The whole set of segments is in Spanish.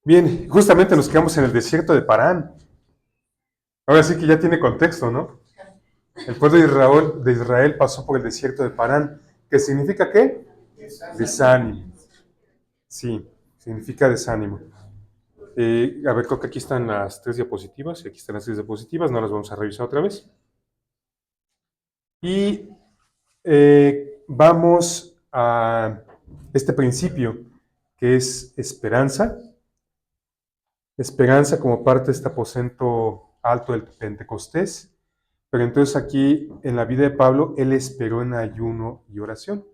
Bien, justamente nos quedamos en el desierto de Parán. Ahora sí que ya tiene contexto, ¿no? El pueblo de Israel pasó por el desierto de Parán, que significa ¿qué? Desánimo. Sí, significa desánimo. A ver, creo que aquí están las tres diapositivas, y aquí están las tres diapositivas, no las vamos a revisar otra vez. Y vamos a este principio, que es esperanza. Esperanza como parte de este aposento alto del Pentecostés. Pero entonces aquí, en la vida de Pablo, él esperó en ayuno y oración.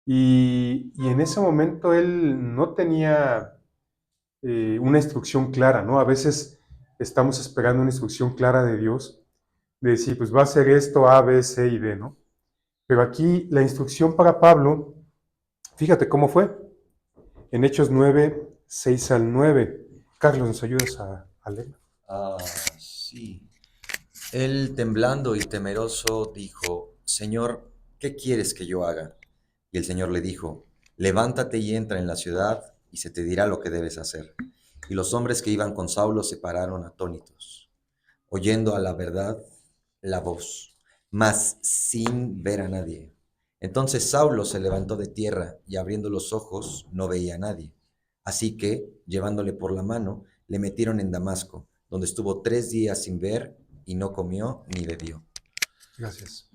Y en ese momento él no tenía una instrucción clara, ¿no? A veces estamos esperando una instrucción clara de Dios, de decir, pues va a ser esto, A, B, C y D, ¿no? Pero aquí la instrucción para Pablo, fíjate cómo fue, en Hechos 9, 6 al 9. Carlos, ¿nos ayudas a leer? Ah, sí. Él, temblando y temeroso, dijo, Señor, ¿qué quieres que yo haga? Y el Señor le dijo, levántate y entra en la ciudad, y se te dirá lo que debes hacer. Y los hombres que iban con Saulo se pararon atónitos, oyendo a la verdad la voz, mas sin ver a nadie. Entonces Saulo se levantó de tierra y abriendo los ojos no veía a nadie. Así que, llevándole por la mano, le metieron en Damasco, donde estuvo 3 días sin ver y no comió ni bebió. Gracias.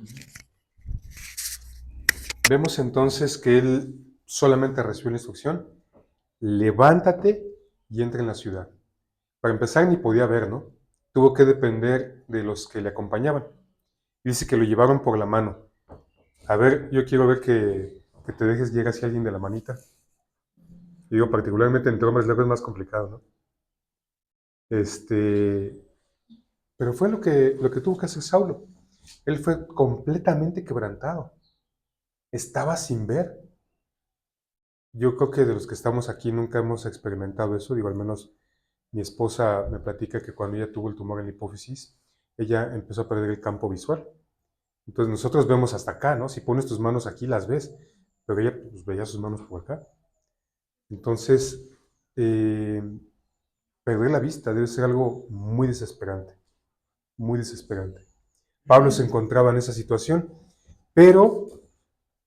Vemos entonces que él solamente recibió la instrucción, levántate y entra en la ciudad. Para empezar, ni podía ver, ¿no? Tuvo que depender de los que le acompañaban. Dice que lo llevaron por la mano. A ver, yo quiero ver que te dejes llegar hacia alguien de la manita. Y digo, particularmente entre hombres luego es más complicado, ¿no? Este, pero fue lo que tuvo que hacer Saulo. Él fue completamente quebrantado. Estaba sin ver. Yo creo que de los que estamos aquí nunca hemos experimentado eso. Digo, al menos mi esposa me platica que cuando ella tuvo el tumor en la hipófisis, ella empezó a perder el campo visual. Entonces nosotros vemos hasta acá, ¿no? Si pones tus manos aquí, las ves, pero ella pues, veía sus manos por acá. Entonces, eh, perder la vista debe ser algo muy desesperante, muy desesperante. Pablo se encontraba en esa situación, pero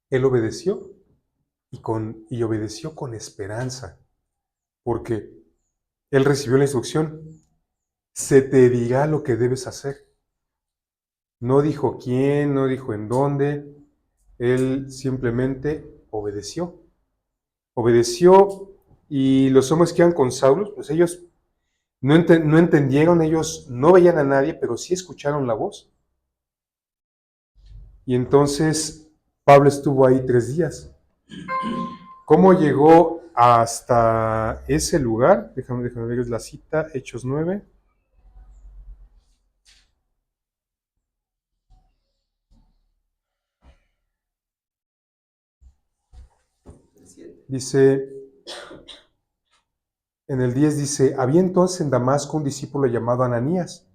él obedeció y obedeció con esperanza, porque él recibió la instrucción, se te dirá lo que debes hacer. No dijo quién, no dijo en dónde, él simplemente obedeció. Obedeció y los hombres que iban con Saulo, pues ellos no entendieron, ellos no veían a nadie, pero sí escucharon la voz. Y entonces Pablo estuvo ahí 3 días. ¿Cómo llegó hasta ese lugar? Déjame ver la cita, Hechos 9. Dice, en el 10 dice, había entonces en Damasco un discípulo llamado Ananías,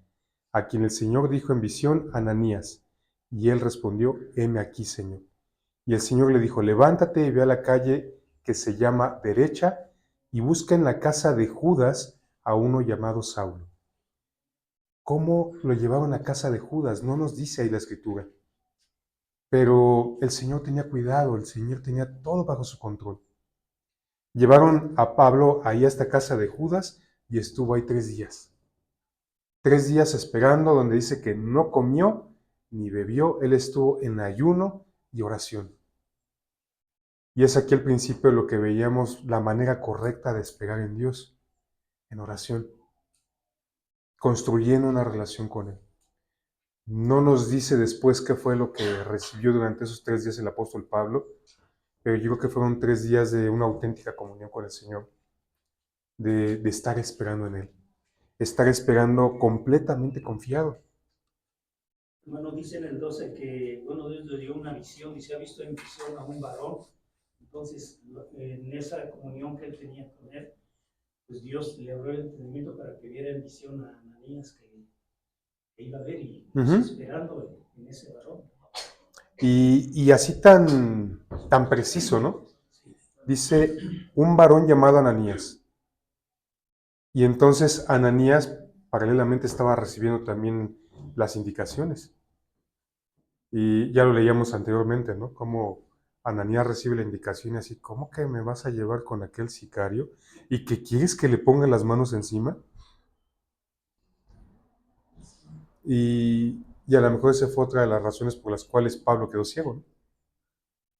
a quien el Señor dijo en visión, Ananías. Y él respondió, heme aquí, Señor. Y el Señor le dijo, levántate y ve a la calle que se llama Derecha y busca en la casa de Judas a uno llamado Saulo. ¿Cómo lo llevaron a casa de Judas? No nos dice ahí la escritura. Pero el Señor tenía cuidado, el Señor tenía todo bajo su control. Llevaron a Pablo ahí a esta casa de Judas y estuvo ahí 3 días. 3 días esperando, donde dice que no comió ni bebió, él estuvo en ayuno y oración. Y es aquí el principio de lo que veíamos, la manera correcta de esperar en Dios, en oración, construyendo una relación con Él. No nos dice después qué fue lo que recibió durante esos 3 días el apóstol Pablo, pero yo creo que fueron 3 días de una auténtica comunión con el Señor, de estar esperando en Él, estar esperando completamente confiado. Bueno, dice en el 12 que, bueno, Dios le dio una visión y se ha visto en visión a un varón. Entonces, en esa comunión que él tenía con él, pues Dios le abrió el entendimiento para que viera en visión a Ananías que iba a ver y pues, esperando en ese varón. Y así tan preciso, ¿no? Dice, un varón llamado Ananías. Y entonces Ananías paralelamente estaba recibiendo también las indicaciones. Y ya lo leíamos anteriormente, ¿no? Cómo Ananías recibe la indicación y así, ¿cómo que me vas a llevar con aquel sicario? ¿Y que quieres que le ponga las manos encima? Y a lo mejor esa fue otra de las razones por las cuales Pablo quedó ciego, ¿no?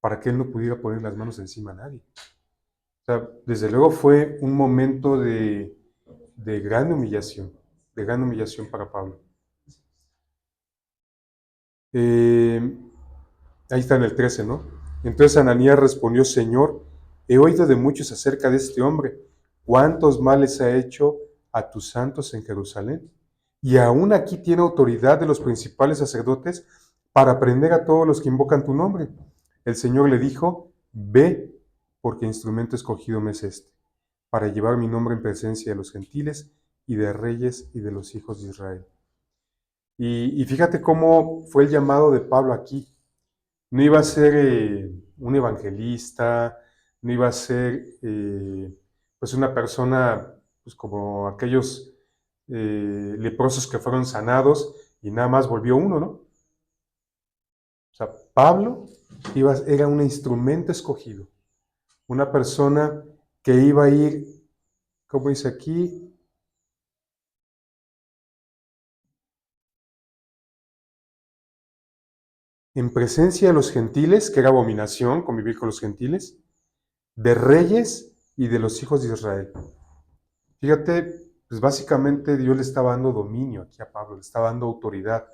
Para que él no pudiera poner las manos encima a nadie. O sea, desde luego fue un momento de gran humillación para Pablo. Eh, Ahí está en el 13, ¿no? Entonces Ananías respondió, Señor, he oído de muchos acerca de este hombre, cuántos males ha hecho a tus santos en Jerusalén. Y aún aquí tiene autoridad de los principales sacerdotes para prender a todos los que invocan tu nombre. El Señor le dijo, ve, porque instrumento escogido me es este, para llevar mi nombre en presencia de los gentiles y de reyes y de los hijos de Israel. Y fíjate cómo fue el llamado de Pablo aquí. No iba a ser un evangelista, no iba a ser pues una persona pues como aquellos leprosos que fueron sanados y nada más volvió uno, ¿no? O sea, Pablo era un instrumento escogido, una persona que iba a ir, como dice aquí, en presencia de los gentiles, que era abominación convivir con los gentiles, de reyes y de los hijos de Israel. Fíjate, pues básicamente Dios le estaba dando dominio aquí a Pablo, le estaba dando autoridad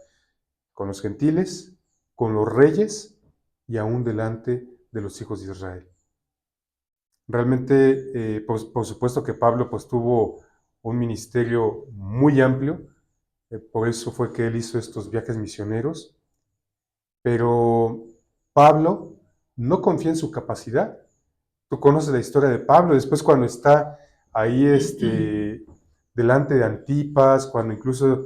con los gentiles, con los reyes y aún delante de los hijos de Israel. Realmente, pues, por supuesto que Pablo pues tuvo un ministerio muy amplio, por eso fue que él hizo estos viajes misioneros, pero Pablo no confía en su capacidad. Tú conoces la historia de Pablo, después cuando está ahí delante de Antipas, cuando incluso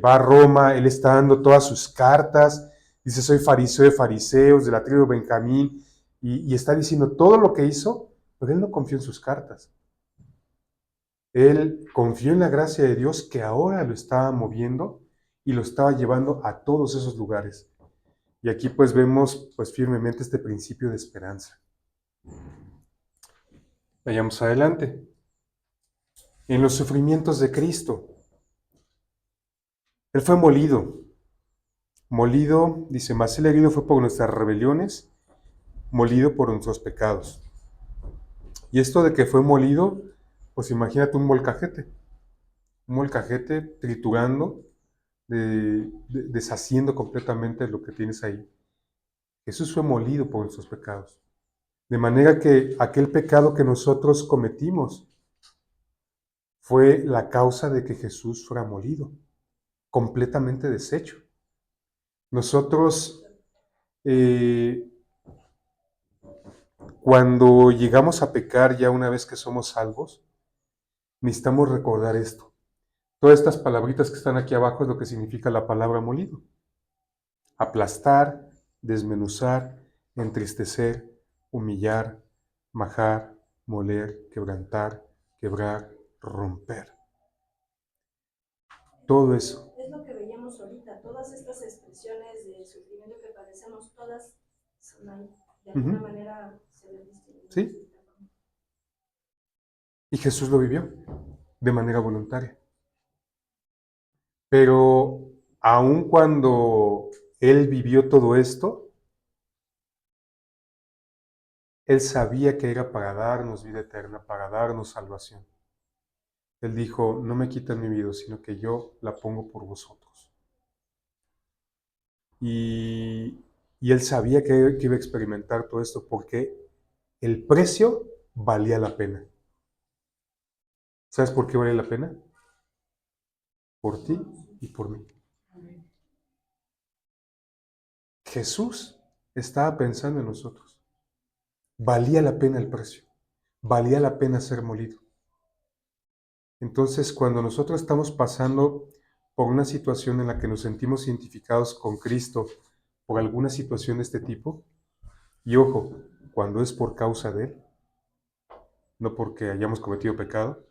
va a Roma, él está dando todas sus cartas, dice soy fariseo de fariseos, de la tribu de Benjamín, y está diciendo todo lo que hizo, pero él no confió en sus cartas. Él confió en la gracia de Dios que ahora lo estaba moviendo y lo estaba llevando a todos esos lugares. Y aquí pues vemos pues firmemente este principio de esperanza. Vayamos adelante. En los sufrimientos de Cristo, Él fue molido, dice, mas Él herido fue por nuestras rebeliones, molido por nuestros pecados. Y esto de que fue molido, pues imagínate un molcajete triturando, deshaciendo completamente lo que tienes ahí. Jesús fue molido por nuestros pecados. De manera que aquel pecado que nosotros cometimos fue la causa de que Jesús fuera molido, completamente deshecho. Nosotros, cuando llegamos a pecar ya una vez que somos salvos, necesitamos recordar esto. Todas estas palabritas que están aquí abajo es lo que significa la palabra molido. Aplastar, desmenuzar, entristecer, humillar, majar, moler, quebrantar, quebrar, romper. Todo eso. Es lo que veíamos ahorita, todas estas expresiones de sufrimiento que padecemos, todas son ahí, de alguna manera se ven distintas. ¿Sí? Y Jesús lo vivió de manera voluntaria. Pero aun cuando Él vivió todo esto, Él sabía que era para darnos vida eterna, para darnos salvación. Él dijo, no me quitan mi vida, sino que yo la pongo por vosotros. Y Él sabía que iba a experimentar todo esto porque el precio valía la pena. ¿Sabes por qué vale la pena? Por ti y por mí. Jesús estaba pensando en nosotros. Valía la pena el precio. Valía la pena ser molido. Entonces, cuando nosotros estamos pasando por una situación en la que nos sentimos identificados con Cristo por alguna situación de este tipo, y ojo, cuando es por causa de Él, no porque hayamos cometido pecado,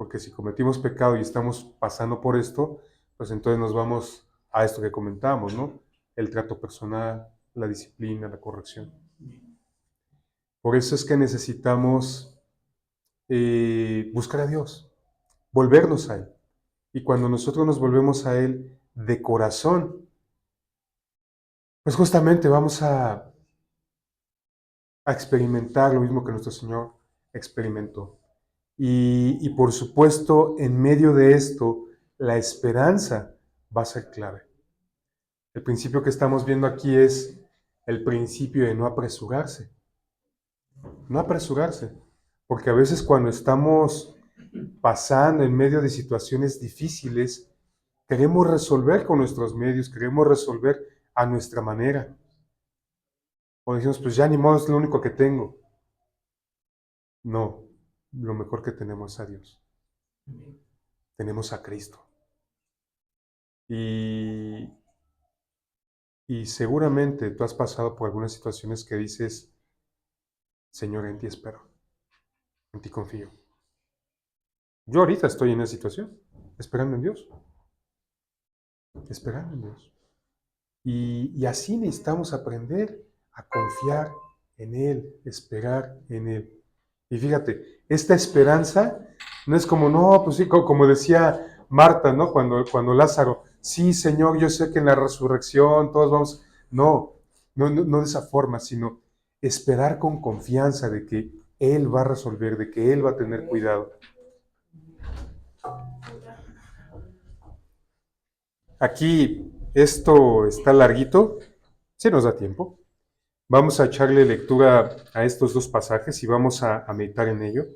Porque si cometimos pecado y estamos pasando por esto, pues entonces nos vamos a esto que comentábamos, ¿no? El trato personal, la disciplina, la corrección. Por eso es que necesitamos buscar a Dios, volvernos a Él. Y cuando nosotros nos volvemos a Él de corazón, pues justamente vamos a experimentar lo mismo que nuestro Señor experimentó. Y por supuesto, en medio de esto, la esperanza va a ser clave. El principio que estamos viendo aquí es el principio de no apresurarse. No apresurarse. Porque a veces cuando estamos pasando en medio de situaciones difíciles, queremos resolver con nuestros medios, queremos resolver a nuestra manera. O decimos, pues ya ni modo, es lo único que tengo. No, lo mejor que tenemos es a Dios. Tenemos a Cristo. Y seguramente tú has pasado por algunas situaciones que dices, Señor, en ti espero, en ti confío. Yo ahorita estoy en esa situación, esperando en Dios. Esperando en Dios. Y así necesitamos aprender a confiar en Él, esperar en Él. Y fíjate, esta esperanza no es como, no, pues sí, como decía Marta, ¿no? Cuando Lázaro, sí, Señor, yo sé que en la resurrección todos vamos. No de esa forma, sino esperar con confianza de que Él va a resolver, de que Él va a tener cuidado. Aquí esto está larguito, sí nos da tiempo. Vamos a echarle lectura a estos dos pasajes y vamos a meditar en ello.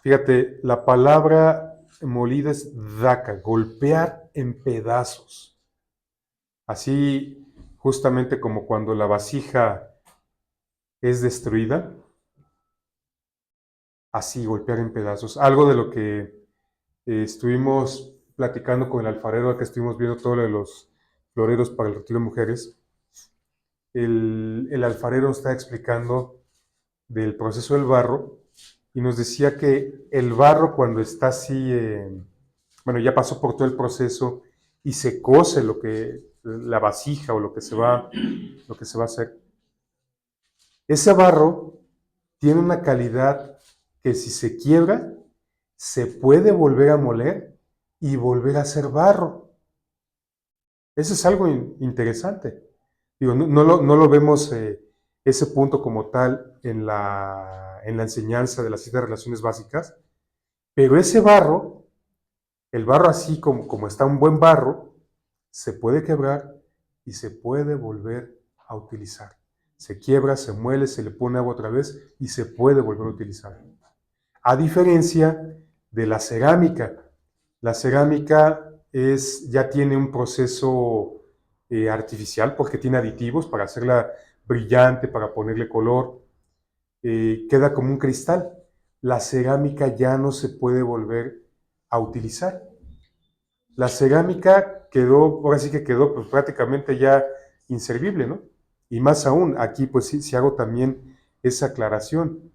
Fíjate, la palabra molida es daca, golpear en pedazos. Así justamente como cuando la vasija es destruida, así golpear en pedazos. Algo de lo que estuvimos platicando con el alfarero, que estuvimos viendo todo lo de los floreros para el retiro de mujeres. El alfarero está explicando del proceso del barro y nos decía que el barro cuando está así, ya pasó por todo el proceso y se cose la vasija o lo que se va a hacer. Ese barro tiene una calidad que si se quiebra, se puede volver a moler y volver a ser barro. Eso es algo interesante. Digo, no lo vemos ese punto como tal en la enseñanza de las 7 relaciones básicas, pero ese barro, el barro así como está un buen barro, se puede quebrar y se puede volver a utilizar. Se quiebra, se muele, se le pone agua otra vez y se puede volver a utilizar. A diferencia de la cerámica. La cerámica ya tiene un proceso artificial porque tiene aditivos para hacerla brillante, para ponerle color. Queda como un cristal. La cerámica ya no se puede volver a utilizar. La cerámica ahora sí que quedó pues, prácticamente ya inservible, ¿no? Y más aún, aquí pues sí hago también esa aclaración.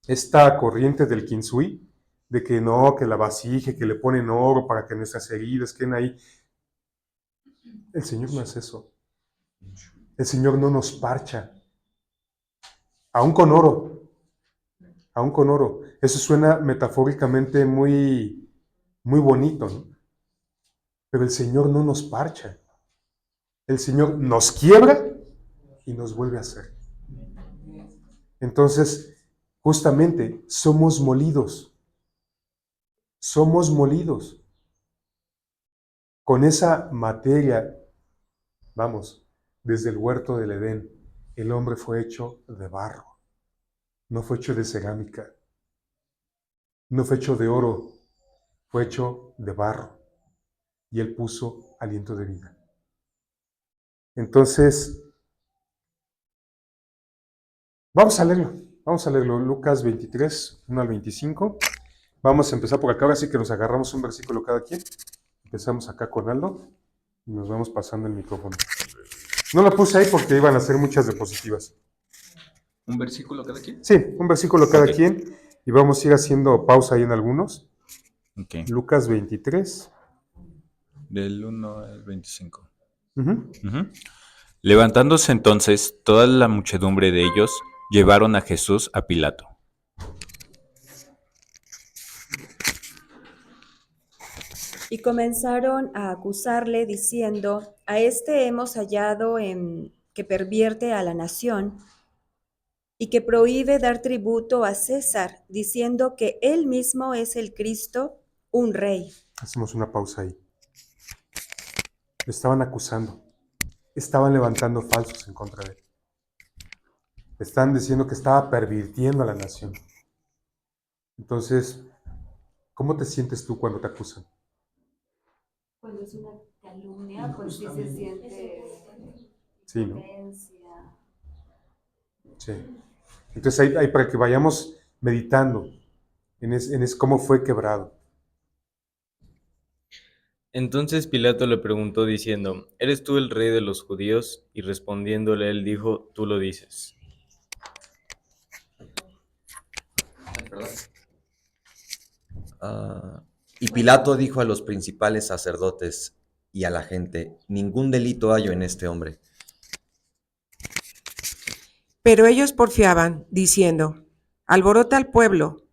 Esta corriente del Kinsui, de que no, que la vasija, que le ponen oro para que nuestras heridas queden ahí. El Señor no hace eso. El Señor no nos parcha. Aún con oro. Aún con oro. Eso suena metafóricamente muy, muy bonito, ¿no? Pero el Señor no nos parcha. El Señor nos quiebra y nos vuelve a hacer. Entonces, justamente, somos molidos. Somos molidos. Con esa materia, vamos, desde el huerto del Edén, el hombre fue hecho de barro. No fue hecho de cerámica. No fue hecho de oro. Fue hecho de barro. Y Él puso aliento de vida. Entonces, vamos a leerlo. Vamos a leerlo. Lucas 23, 1 al 25. Vamos a empezar por acá. Ahora sí que nos agarramos un versículo cada quien. Empezamos acá con Aldo. Y nos vamos pasando el micrófono. No lo puse ahí porque iban a ser muchas diapositivas. ¿Un versículo cada quien? Sí, un versículo cada quien. Y vamos a ir haciendo pausa ahí en algunos. Ok. Lucas 23. Del 1 al 25. Ujú. Ujú. Levantándose entonces toda la muchedumbre de ellos, llevaron a Jesús a Pilato. Y comenzaron a acusarle diciendo, a este hemos hallado que pervierte a la nación y que prohíbe dar tributo a César, diciendo que él mismo es el Cristo, un rey. Hacemos una pausa ahí. Le estaban acusando. Estaban levantando falsos en contra de él. Están diciendo que estaba pervirtiendo a la nación. Entonces, ¿cómo te sientes tú cuando te acusan? Cuando es una calumnia, pues sí se siente Sí, ¿no? impotencia. Sí. Entonces, ahí para que vayamos meditando en cómo fue quebrado. Entonces Pilato le preguntó diciendo, ¿eres tú el rey de los judíos? Y respondiéndole él dijo, tú lo dices. Y Pilato dijo a los principales sacerdotes y a la gente, ningún delito hallo en este hombre. Pero ellos porfiaban, diciendo, alborota al pueblo,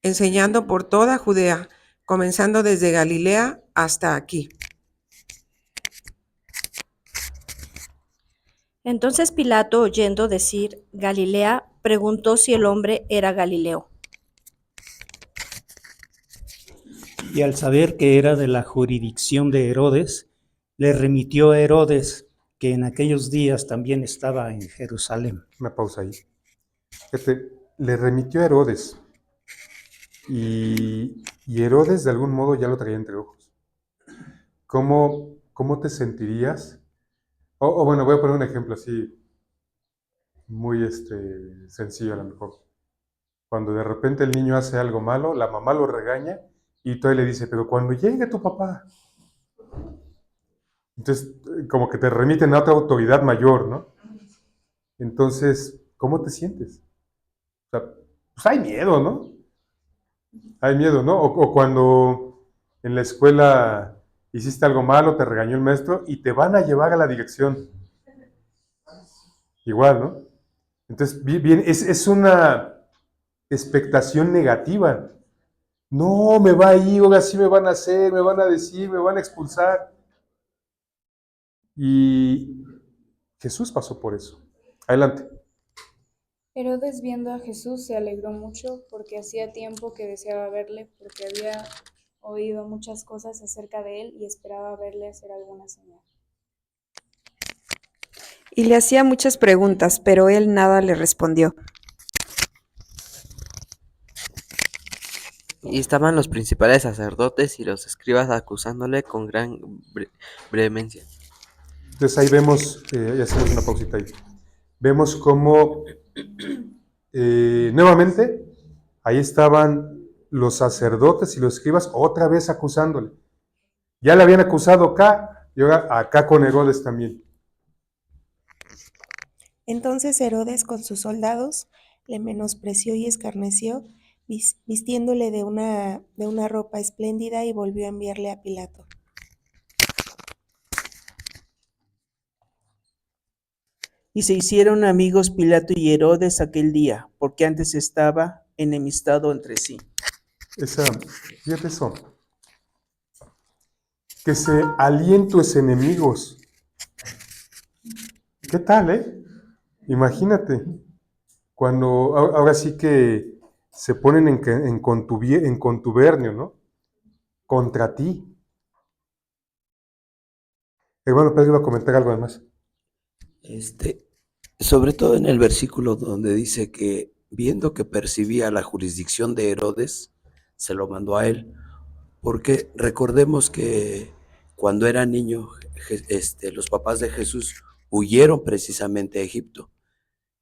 enseñando por toda Judea, comenzando desde Galilea hasta aquí. Entonces Pilato, oyendo decir Galilea, preguntó si el hombre era Galileo. Y al saber que era de la jurisdicción de Herodes, le remitió a Herodes, que en aquellos días también estaba en Jerusalén. Una pausa ahí. Fíjate, le remitió a Herodes. Y Herodes de algún modo ya lo traía entre ojos. ¿Cómo te sentirías? O bueno, voy a poner un ejemplo así, muy sencillo a lo mejor. Cuando de repente el niño hace algo malo, la mamá lo regaña y todavía le dice, pero cuando llegue tu papá. Entonces, como que te remiten a otra autoridad mayor, ¿no? Entonces, ¿cómo te sientes? O sea, pues hay miedo, ¿no? Hay miedo, ¿no? O cuando en la escuela hiciste algo malo, te regañó el maestro y te van a llevar a la dirección. Igual, ¿no? Entonces, bien, es una expectación negativa. No, me va a ir, ahora sí me van a hacer, me van a decir, me van a expulsar. Y Jesús pasó por eso. Adelante. Herodes, viendo a Jesús, se alegró mucho porque hacía tiempo que deseaba verle, porque había oído muchas cosas acerca de él y esperaba verle hacer alguna señal. Y le hacía muchas preguntas, pero él nada le respondió. Y estaban los principales sacerdotes y los escribas acusándole con gran vehemencia. Entonces ahí vemos, ya hacemos una pausita ahí. Vemos cómo nuevamente ahí estaban los sacerdotes y los escribas otra vez acusándole. Ya le habían acusado acá y ahora acá con Herodes también. Entonces Herodes con sus soldados le menospreció y escarneció, vistiéndole de una ropa espléndida y volvió a enviarle a Pilato. Y se hicieron amigos Pilato y Herodes aquel día, porque antes estaba enemistado entre sí. Fíjate eso. Que se alíen tus enemigos. ¿Qué tal, Imagínate, cuando ahora sí que se ponen en contubernio, ¿no? Contra ti. Hermano Pedro iba a comentar algo además. Sobre todo en el versículo donde dice que viendo que percibía la jurisdicción de Herodes, se lo mandó a él, porque recordemos que cuando era niño, los papás de Jesús huyeron precisamente a Egipto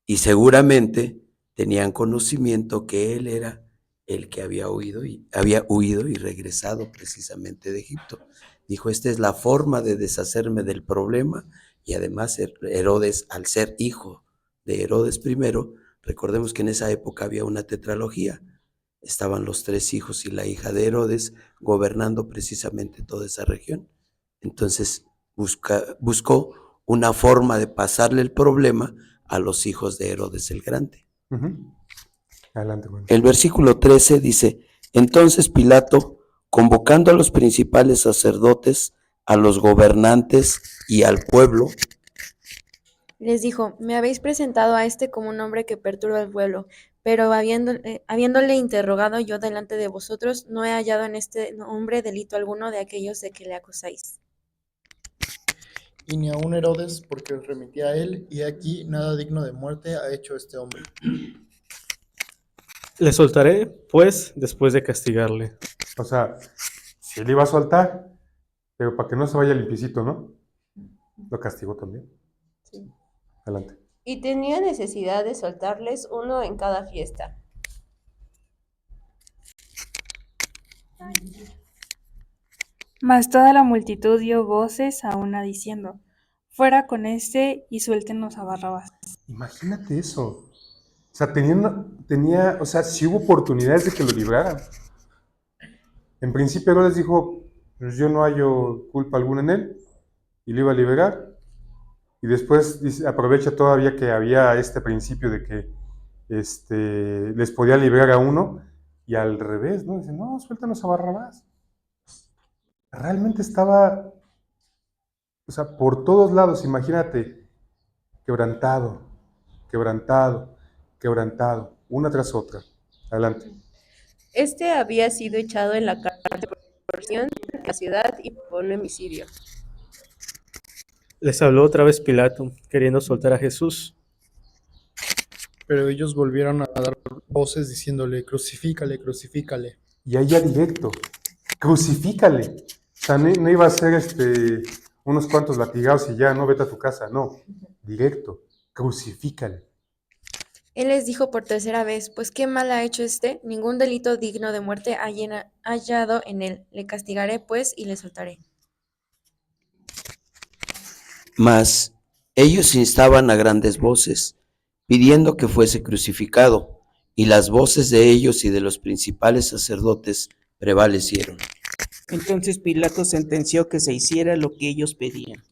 y seguramente tenían conocimiento que él era el que había huido y regresado precisamente de Egipto. Dijo, esta es la forma de deshacerme del problema. Y además Herodes, al ser hijo de Herodes I, recordemos que en esa época había una tetralogía, estaban los 3 hijos y la hija de Herodes gobernando precisamente toda esa región. Entonces buscó una forma de pasarle el problema a los hijos de Herodes el Grande. Adelante, Juan. El versículo 13 dice, entonces Pilato, convocando a los principales sacerdotes, a los gobernantes y al pueblo, Les dijo, me habéis presentado a este como un hombre que perturba al pueblo, pero habiéndole interrogado yo delante de vosotros, no he hallado en este hombre delito alguno de aquellos de que le acusáis. Y ni aun Herodes, porque os remití a él, y aquí nada digno de muerte ha hecho este hombre. Le soltaré, pues, después de castigarle. O sea, si él iba a soltar, pero para que no se vaya limpiecito, ¿no? Lo castigó también. Sí. Adelante. Y tenía necesidad de soltarles uno en cada fiesta. Mas toda la multitud dio voces a una diciendo, fuera con este y suéltenos a Barrabás. Imagínate eso. O sea, o sea, sí hubo oportunidades de que lo libraran. En principio Herodes dijo, pues yo no hallo culpa alguna en él, y lo iba a liberar. Y después aprovecha todavía que había este principio de que les podía liberar a uno, y al revés, ¿no? Dice, no, suéltanos a Barrabás. Realmente estaba, o sea, por todos lados, imagínate, quebrantado, quebrantado, quebrantado, una tras otra. Adelante. Este había sido echado en la cárcel por porción de la ciudad y por un homicidio. Les habló otra vez Pilato, queriendo soltar a Jesús. Pero ellos volvieron a dar voces diciéndole, crucifícale, crucifícale. Y ahí ya directo, crucifícale. O sea, no iba a ser unos cuantos latigados y ya, no, vete a tu casa, no, directo, crucifícale. Él les dijo por tercera vez, pues qué mal ha hecho este, ningún delito digno de muerte ha hallado en él, le castigaré pues y le soltaré. mas ellos instaban a grandes voces, pidiendo que fuese crucificado, y las voces de ellos y de los principales sacerdotes prevalecieron. Entonces Pilato sentenció que se hiciera lo que ellos pedían.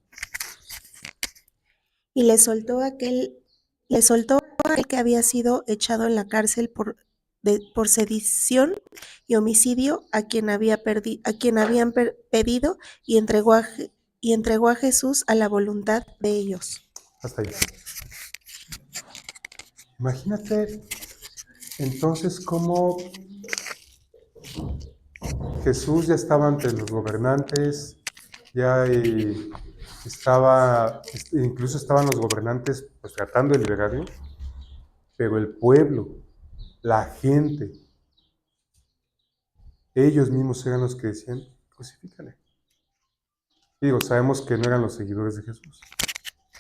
Y le soltó a aquel que había sido echado en la cárcel por sedición y homicidio, a quien habían pedido, y entregó a Jesús a la voluntad de ellos. Hasta ahí. Imagínate entonces cómo Jesús ya estaba ante los gobernantes, ya incluso estaban los gobernantes pues tratando de liberarlo, pero el pueblo, la gente, ellos mismos eran los que decían, crucifícale. Y digo, sabemos que no eran los seguidores de Jesús,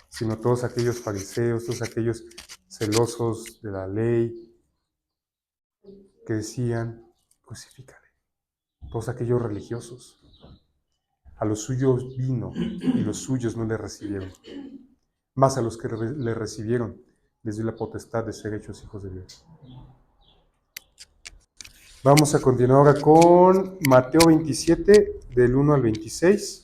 sino todos aquellos fariseos, todos aquellos celosos de la ley, que decían, crucifícale. Todos aquellos religiosos. A los suyos vino y los suyos no le recibieron. Más a los que le recibieron les dio la potestad de ser hechos hijos de Dios. Vamos a continuar ahora con Mateo 27, del 1 al 26.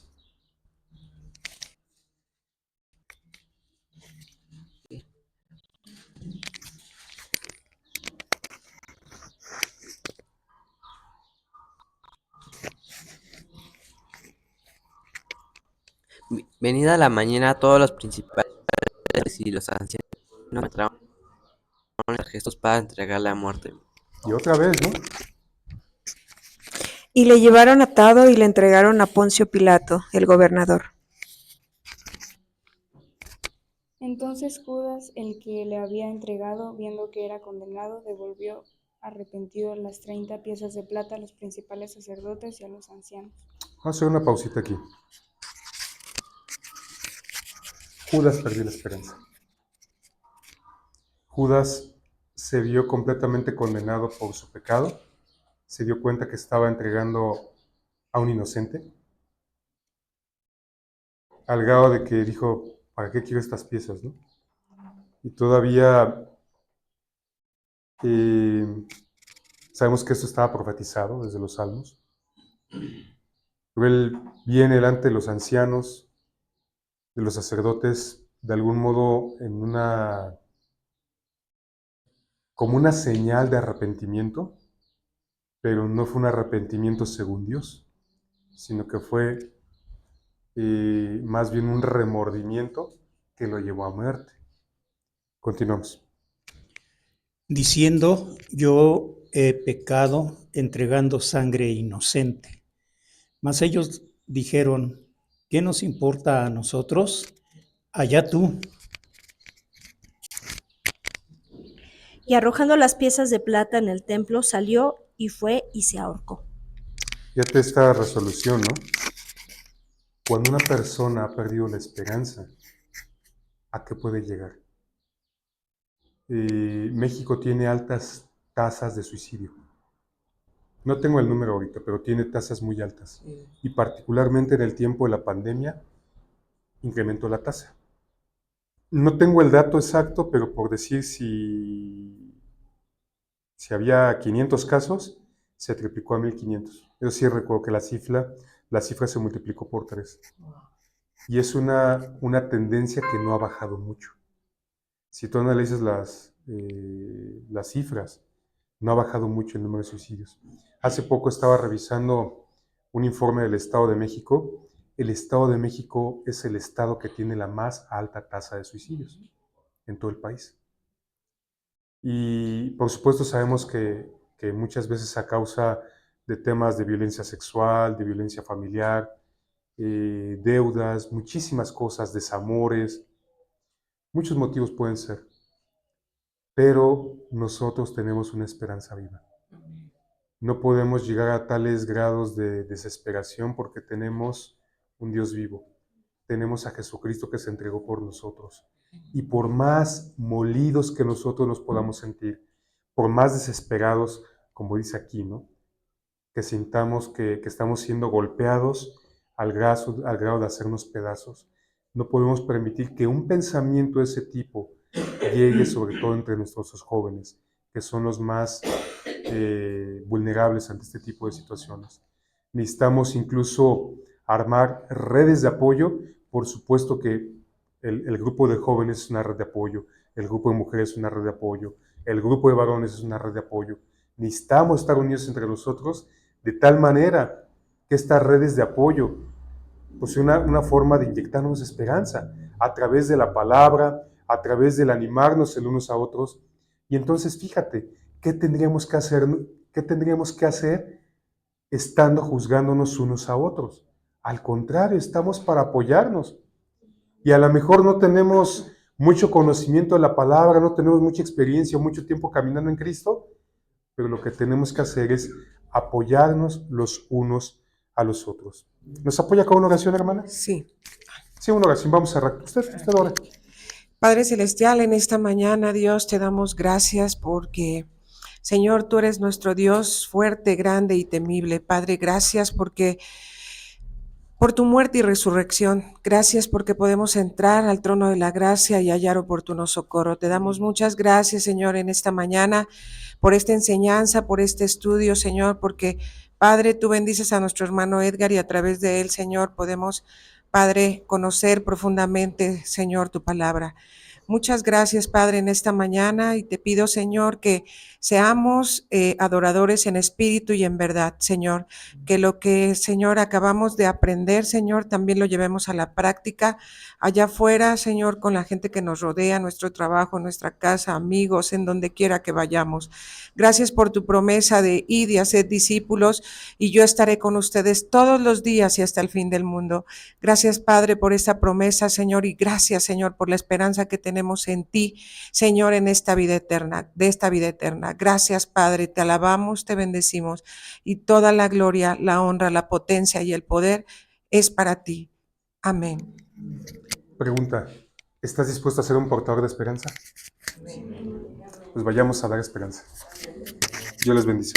Venida la mañana, todos los principales y los ancianos encontraron a Jesús para entregarle a muerte. Y otra vez, ¿no? Y le llevaron atado y le entregaron a Poncio Pilato, el gobernador. Entonces Judas, el que le había entregado, viendo que era condenado, devolvió arrepentido las 30 piezas de plata a los principales sacerdotes y a los ancianos. Vamos a hacer una pausita aquí. Judas perdió la esperanza. Judas se vio completamente condenado por su pecado. Se dio cuenta que estaba entregando a un inocente. Al grado de que dijo, ¿para qué quiero estas piezas, no? Y todavía Sabemos que esto estaba profetizado desde los Salmos. Pero él viene delante de los ancianos, de los sacerdotes, de algún modo como una señal de arrepentimiento, pero no fue un arrepentimiento según Dios, sino que fue más bien un remordimiento que lo llevó a muerte. Continuamos. Diciendo, yo he pecado entregando sangre inocente. Mas ellos dijeron, ¿qué nos importa a nosotros? Allá tú. Y arrojando las piezas de plata en el templo, salió y fue y se ahorcó. Fíjate esta resolución, ¿no? Cuando una persona ha perdido la esperanza, ¿a qué puede llegar? México tiene altas tasas de suicidio. No tengo el número ahorita, pero tiene tasas muy altas. Y particularmente en el tiempo de la pandemia, incrementó la tasa. No tengo el dato exacto, pero por decir si había 500 casos, se triplicó a 1500. Yo sí recuerdo que la cifra se multiplicó por 3. Y es una tendencia que no ha bajado mucho. Si tú analizas las cifras, no ha bajado mucho el número de suicidios. Hace poco estaba revisando un informe del Estado de México. El Estado de México es el estado que tiene la más alta tasa de suicidios en todo el país. Y por supuesto sabemos que muchas veces a causa de temas de violencia sexual, de violencia familiar, deudas, muchísimas cosas, desamores, muchos motivos pueden ser. Pero nosotros tenemos una esperanza viva. No podemos llegar a tales grados de desesperación porque tenemos un Dios vivo. Tenemos a Jesucristo que se entregó por nosotros. Y por más molidos que nosotros nos podamos sentir, por más desesperados, como dice aquí, ¿no? Que sintamos que estamos siendo golpeados al grado de hacernos pedazos, no podemos permitir que un pensamiento de ese tipo llegue sobre todo entre nuestros jóvenes, que son los más vulnerables ante este tipo de situaciones. Necesitamos incluso armar redes de apoyo. Por supuesto que el grupo de jóvenes es una red de apoyo, el grupo de mujeres es una red de apoyo, el grupo de varones es una red de apoyo. Necesitamos estar unidos entre nosotros de tal manera que estas redes de apoyo pues una forma de inyectarnos esperanza a través de la palabra, a través del animarnos el unos a otros. Y entonces fíjate, ¿qué tendríamos que hacer estando juzgándonos unos a otros? Al contrario, estamos para apoyarnos. Y a lo mejor no tenemos mucho conocimiento de la palabra, no tenemos mucha experiencia, mucho tiempo caminando en Cristo, pero lo que tenemos que hacer es apoyarnos los unos a los otros. ¿Nos apoya con una oración, hermana? Sí. Sí, una oración. Vamos a cerrar. Usted ora. Padre Celestial, en esta mañana, Dios, te damos gracias porque, Señor, tú eres nuestro Dios fuerte, grande y temible. Padre, gracias por tu muerte y resurrección. Gracias porque podemos entrar al trono de la gracia y hallar oportuno socorro. Te damos muchas gracias, Señor, en esta mañana, por esta enseñanza, por este estudio, Señor, porque, Padre, tú bendices a nuestro hermano Edgar y a través de él, Señor, podemos, Padre, conocer profundamente, Señor, tu palabra. Muchas gracias, Padre, en esta mañana, y te pido, Señor, que seamos adoradores en espíritu y en verdad, Señor, que lo que, Señor, acabamos de aprender, Señor, también lo llevemos a la práctica allá afuera, Señor, con la gente que nos rodea, nuestro trabajo, nuestra casa, amigos, en donde quiera que vayamos. Gracias por tu promesa de ir y hacer discípulos, y yo estaré con ustedes todos los días y hasta el fin del mundo. Gracias, Padre, por esta promesa, Señor, y gracias, Señor, por la esperanza que tenemos en ti, Señor, en esta vida eterna, de esta vida eterna. Gracias, Padre, te alabamos, te bendecimos, y toda la gloria, la honra, la potencia y el poder es para ti. Amén. Pregunta, ¿estás dispuesto a ser un portador de esperanza? Pues vayamos a dar esperanza. Dios les bendice.